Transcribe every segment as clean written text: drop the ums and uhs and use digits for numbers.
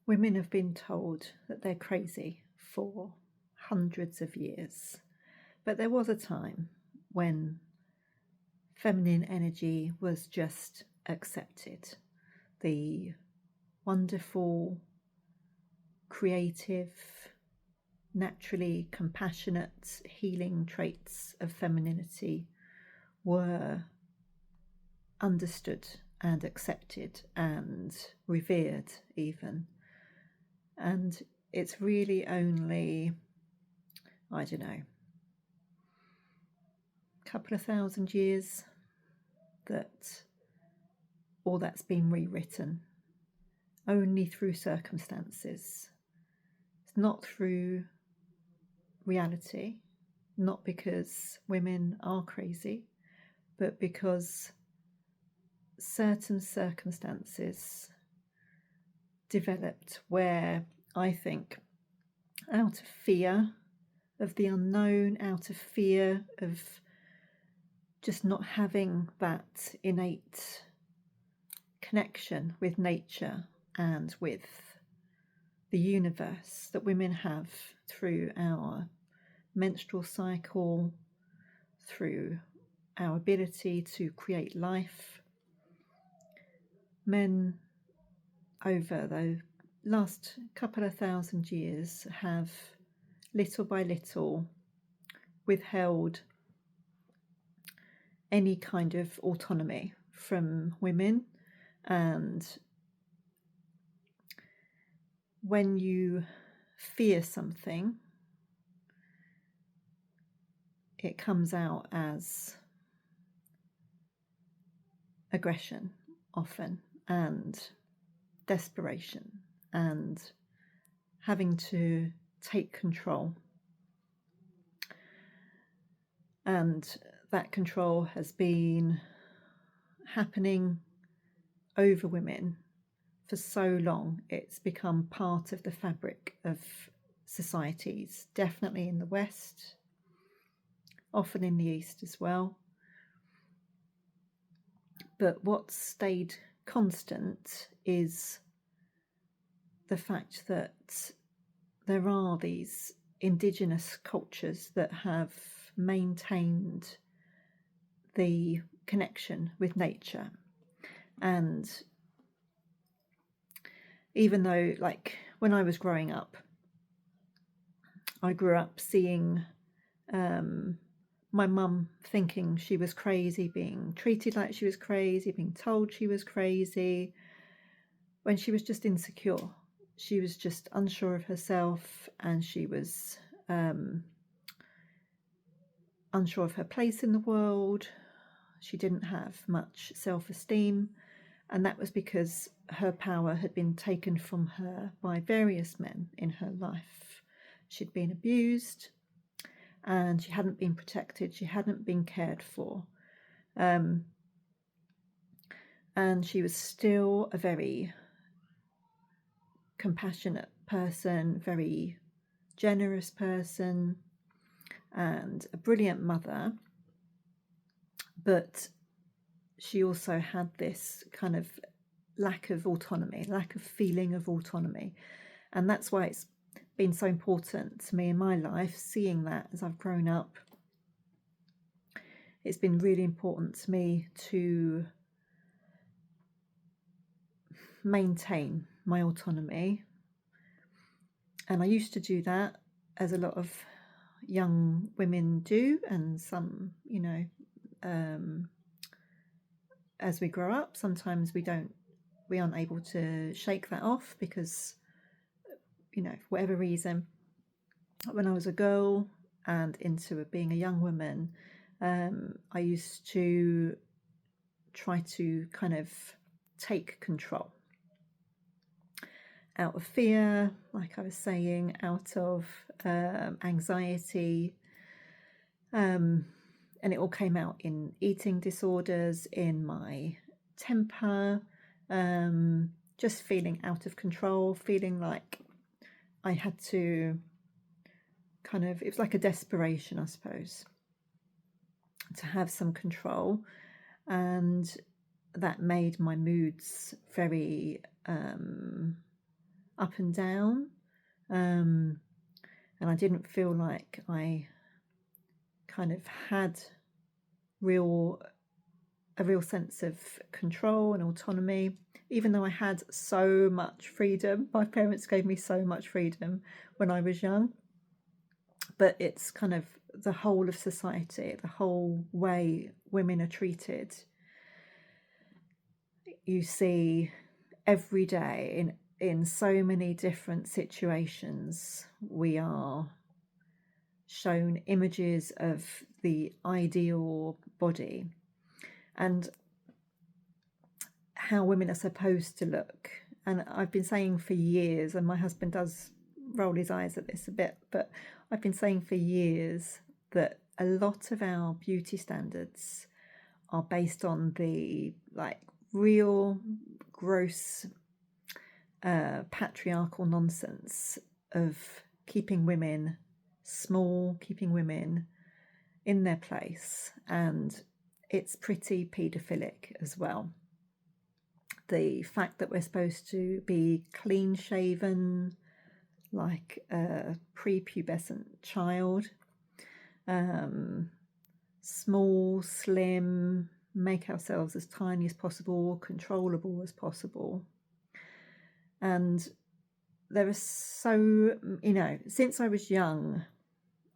women have been told that they're crazy for hundreds of years. But there was a time when feminine energy was just accepted. The wonderful, creative, naturally compassionate, healing traits of femininity were understood and accepted and revered even. And it's really only, I don't know, a couple of thousand years that all that's been rewritten, only through circumstances. It's not through reality, not because women are crazy, but because certain circumstances developed where, I think, out of fear of the unknown, out of fear of just not having that innate connection with nature and with the universe that women have through our menstrual cycle, through our ability to create life. Men over the last couple of thousand years have little by little withheld any kind of autonomy from women. And when you fear something, it comes out as aggression often, and desperation, and having to take control. And that control has been happening over women for so long. It's become part of the fabric of societies, definitely in the West, often in the East as well. But what's stayed constant is the fact that there are these indigenous cultures that have maintained the connection with nature. And even though, like, when I was growing up, I grew up seeing my mum thinking she was crazy, being treated like she was crazy, being told she was crazy, when she was just insecure. She was just unsure of herself, and she was unsure of her place in the world. She didn't have much self-esteem, and that was because her power had been taken from her by various men in her life. She'd been abused, and she hadn't been protected, she hadn't been cared for. And she was still a very compassionate person, very generous person, and a brilliant mother. But she also had this kind of lack of autonomy, lack of feeling of autonomy. And that's why it's been so important to me in my life, seeing that as I've grown up. It's been really important to me to maintain my autonomy. And I used to do that, as a lot of young women do, and some, as we grow up, sometimes we aren't able to shake that off because, for whatever reason. When I was a girl and into being a young woman, I used to try to kind of take control out of fear, like I was saying, out of anxiety, and it all came out in eating disorders, in my temper, just feeling out of control, feeling like I had to it was like a desperation, I suppose, to have some control. And that made my moods very up and down, and I didn't feel like I kind of had a real sense of control and autonomy, even though I had so much freedom. My parents gave me so much freedom when I was young, but it's kind of the whole of society, the whole way women are treated. You see every day in so many different situations, we are shown images of the ideal body and how women are supposed to look. And I've been saying for years, and my husband does roll his eyes at this a bit, but I've been saying for years that a lot of our beauty standards are based on the real gross patriarchal nonsense of keeping women small, keeping women in their place, and it's pretty paedophilic as well. The fact that we're supposed to be clean shaven like a prepubescent child, small, slim, make ourselves as tiny as possible, controllable as possible. And there are since I was young,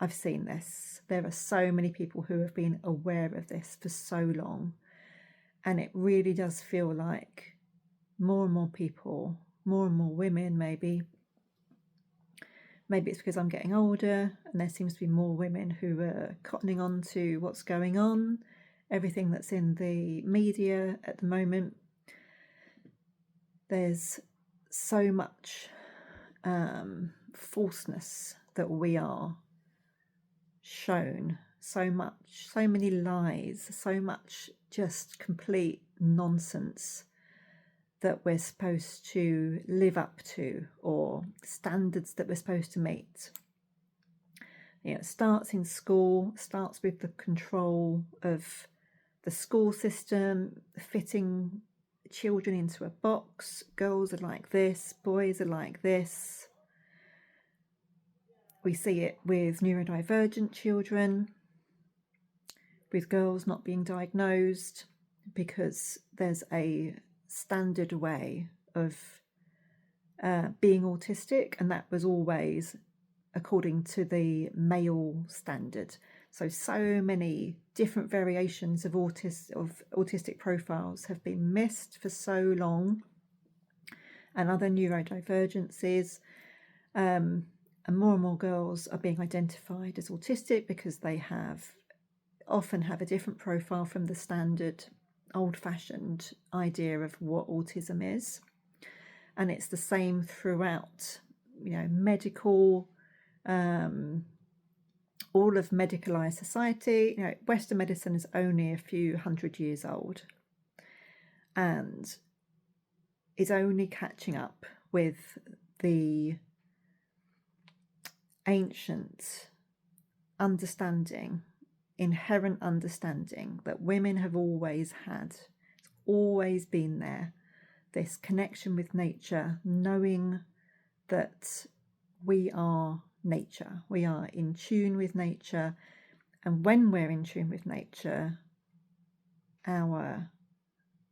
I've seen this. There are so many people who have been aware of this for so long. And it really does feel like more and more people, more and more women, maybe it's because I'm getting older and there seems to be more women who are cottoning on to what's going on, everything that's in the media at the moment. There's so much falseness that we are shown, so many lies, so much just complete nonsense that we're supposed to live up to, or standards that we're supposed to meet. It starts in school, starts with the control of the school system, fitting children into a box. Girls are like this, boys are like this. We see it with neurodivergent children, with girls not being diagnosed because there's a standard way of being autistic, and that was always according to the male standard. So many different variations of autistic profiles have been missed for so long, and other neurodivergencies. And more girls are being identified as autistic because they often have a different profile from the standard old-fashioned idea of what autism is. And it's the same throughout, medical, all of medicalized society. Western medicine is only a few hundred years old and is only catching up with the ancient understanding, inherent understanding that women have always had. It's always been there. This connection with nature, knowing that we are nature, we are in tune with nature, and when we're in tune with nature, our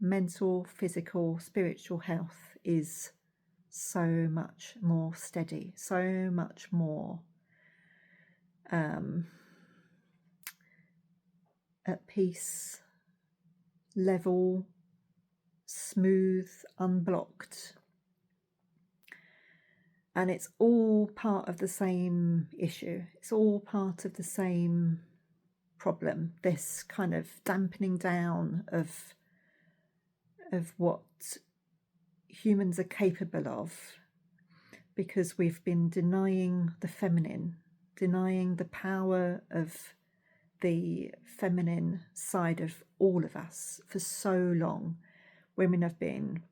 mental, physical, spiritual health is so much more steady, so much more at peace, level, smooth, unblocked. And it's all part of the same issue. It's all part of the same problem, this kind of dampening down of what humans are capable of, because we've been denying the feminine, denying the power of the feminine side of all of us for so long. Women have been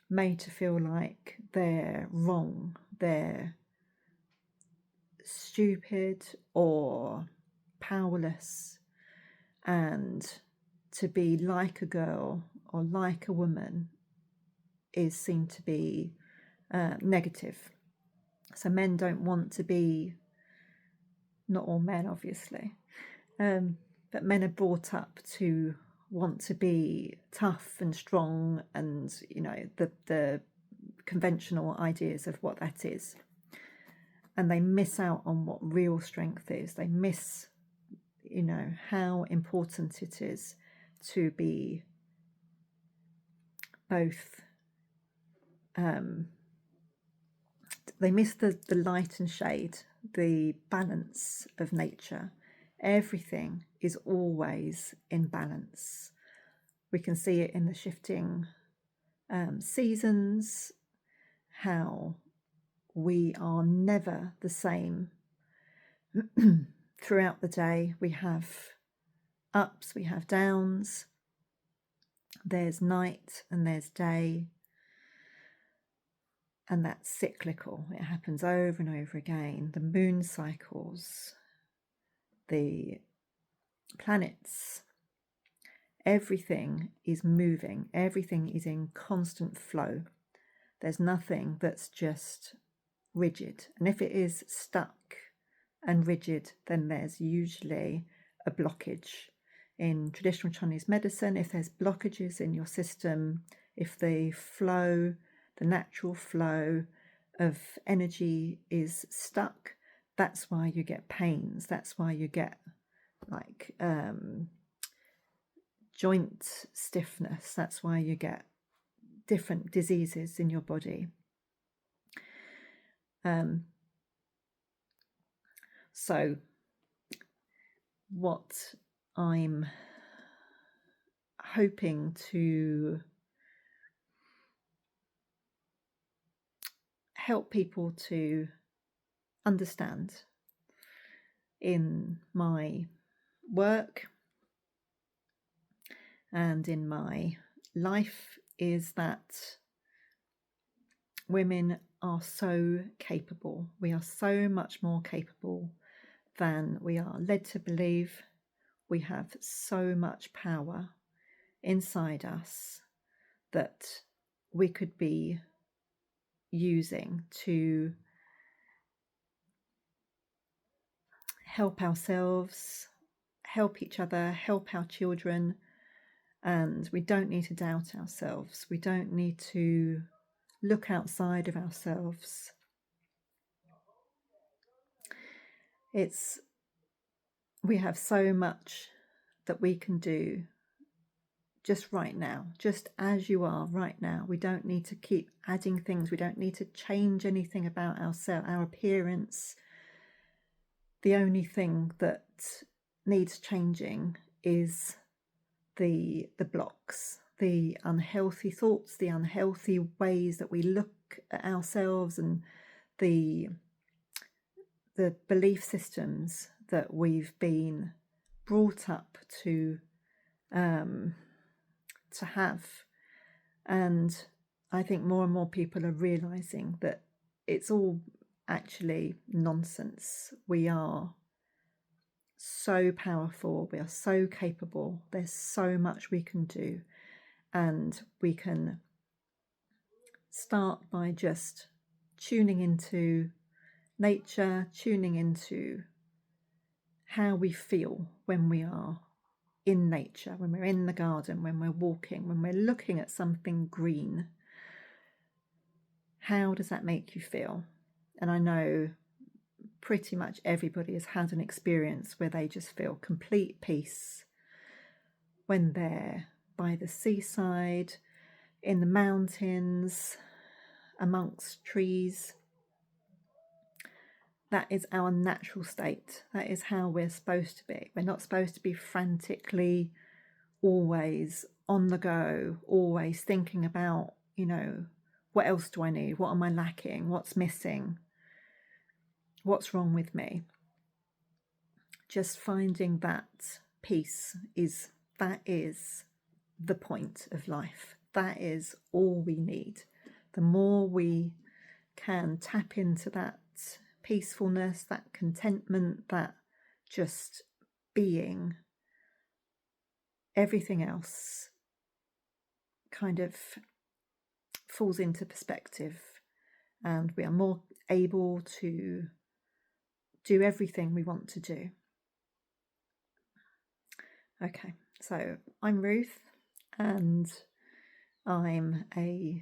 made to feel like they're wrong, they're stupid or powerless, and to be like a girl or like a woman is seen to be negative. So men don't want to be, not all men obviously, but men are brought up to want to be tough and strong and, you know, the conventional ideas of what that is. And they miss out on what real strength is. They miss, you know, how important it is to be both, they miss the light and shade, the balance of nature. Everything is always in balance. We can see it in the shifting seasons, how we are never the same throughout the day. We have ups, we have downs, there's night and there's day, and that's cyclical. It happens over and over again. The moon cycles, the planets, everything is moving, everything is in constant flow. There's nothing that's just rigid. And if it is stuck and rigid, then there's usually a blockage. In traditional Chinese medicine, if there's blockages in your system, if the flow, the natural flow of energy is stuck, that's why you get pains. That's why you get like joint stiffness. That's why you get different diseases in your body. So what I'm hoping to help people to understand in my work and in my life is that women are so capable. We are so much more capable than we are led to believe. We have so much power inside us that we could be using to help ourselves, help each other, help our children. And we don't need to doubt ourselves. We don't need to look outside of ourselves. We have so much that we can do just right now, just as you are right now. We don't need to keep adding things. We don't need to change anything about ourselves, our appearance. The only thing that needs changing is the blocks, the unhealthy thoughts, the unhealthy ways that we look at ourselves, and the belief systems that we've been brought up to have. And I think more and more people are realizing that it's all actually nonsense. We are so powerful, we are so capable, there's so much we can do, and we can start by just tuning into nature, tuning into how we feel when we are in nature, when we're in the garden, when we're walking, when we're looking at something green. How does that make you feel? And I know pretty much everybody has had an experience where they just feel complete peace when they're by the seaside, in the mountains, amongst trees. That is our natural state. That is how we're supposed to be. We're not supposed to be frantically always on the go, always thinking about, you know, what else do I need? What am I lacking? What's missing? What's wrong with me? Just finding that peace is the point of life. That is all we need. The more we can tap into that peacefulness, that contentment, that just being, everything else kind of falls into perspective. and we are more able to do everything we want to do. Okay, so I'm Ruth, and I'm an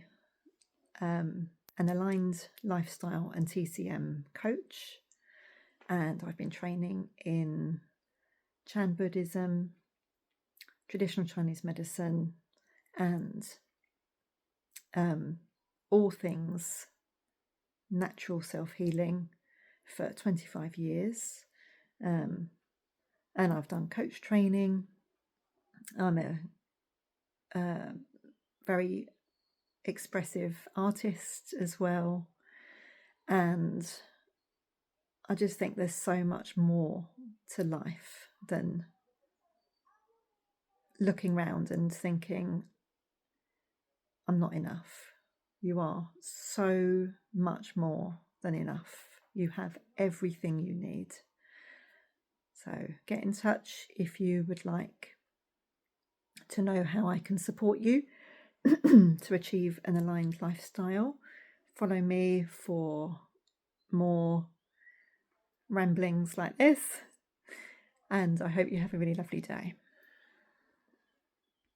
aligned lifestyle and TCM coach, and I've been training in Chan Buddhism, traditional Chinese medicine, and all things natural self-healing for 25 years. And I've done coach training. I'm a very expressive artist as well. And I just think there's so much more to life than looking around and thinking, I'm not enough. You are so much more than enough. You have everything you need. So get in touch if you would like to know how I can support you to achieve an aligned lifestyle. Follow me for more ramblings like this, and I hope you have a really lovely day.